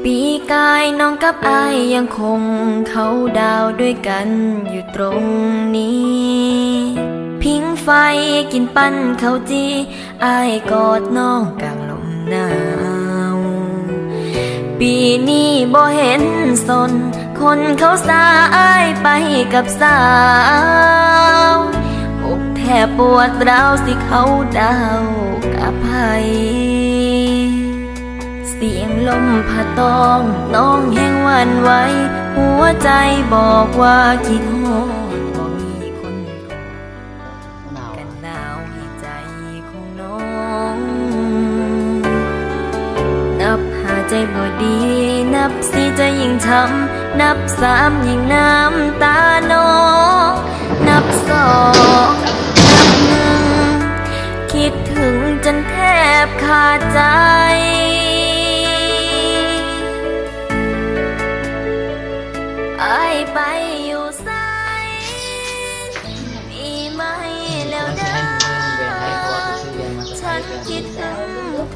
ปีกายน้องกับอายยังคงเขาดาวด้วยกันอยู่ตรงนี้พิงไฟกินปั้นเขาจีอายกอดน้องกลางลมหนาวปีนี้บ่เห็นสนคนเขาสาอายไปกับสาวอกแทบปวดร้าวสิเขาดาวกับไผเสียงลมพัดตองน้องแห้งหวั่นไหวหัวใจบอกว่าคิดฮอดบ่มีคนกันหนาวให้ใจของน้องนับหาใจบ่ดีนับสี่จะยิ่งช้ำนับสามยิ่งน้ำตาน้องนับสองนับหนึ่งคิดถึงจนแทบขาดใจอายไปอยู่ไสมีไหมแล้วเด้อฉันคิดถึง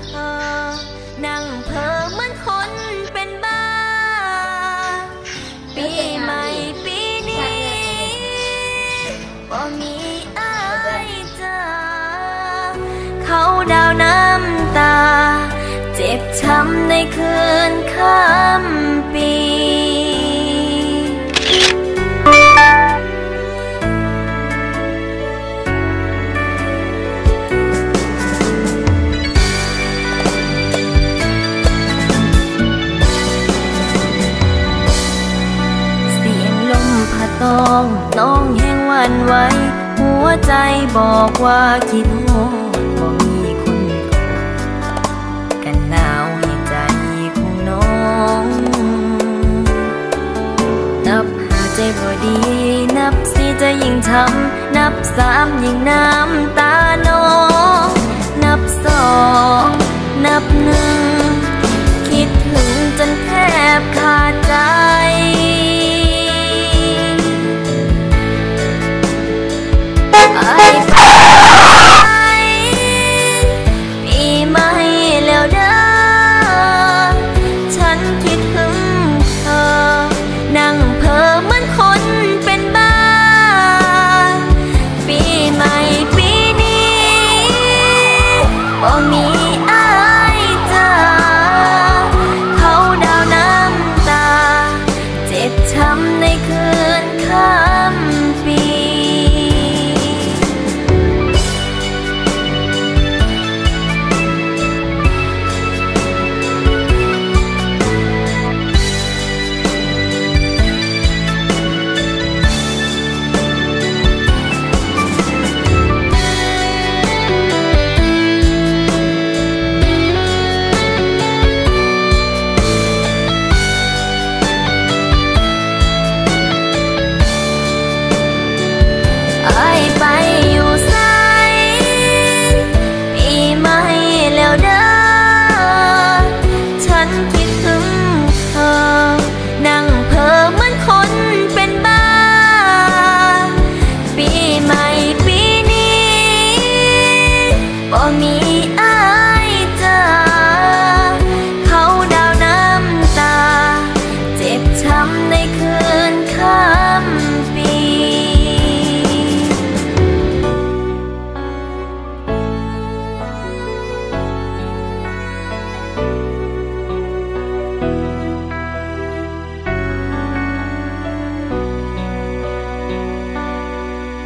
เธอนั่งเพ้อเหมือนคนเป็นบ้าปีใหม่ปีนี้บ่มีอายเจอเขาดาวน้ำตาเจ็บช้ำในคืนค่ำปีต้องน้องแห้งหวั่นไหวหัวใจบอกว่าคิดฮอดบ่มีคนกันหนาวให้ใจของน้องนับหาใจบ่ดีนับสี่จะยิ่งช้ำนับสามยิ่งน้ำตาน้องนับสองนับหนึ่งคิดถึงจนแทบขาดใจปีใหม่แล้วเด้อฉันคิดถึงเธอนั่งเพ้อเหมือนคนเป็นบ้าปีใหม่ปีนี้บ่มีอายเจอเขาดาวน้ำตาเจ็บช้ำในคืนค่ำปีไปอยู่ไสปีใหม่แล้วเด้อฉันคิดถึงเธอนั่งเพ้อเหมือนคนเป็นบ้าปีใหม่ปีนี้บ่มีอายเจอเขาดาวน้ำตาเจ็บช้ำในคื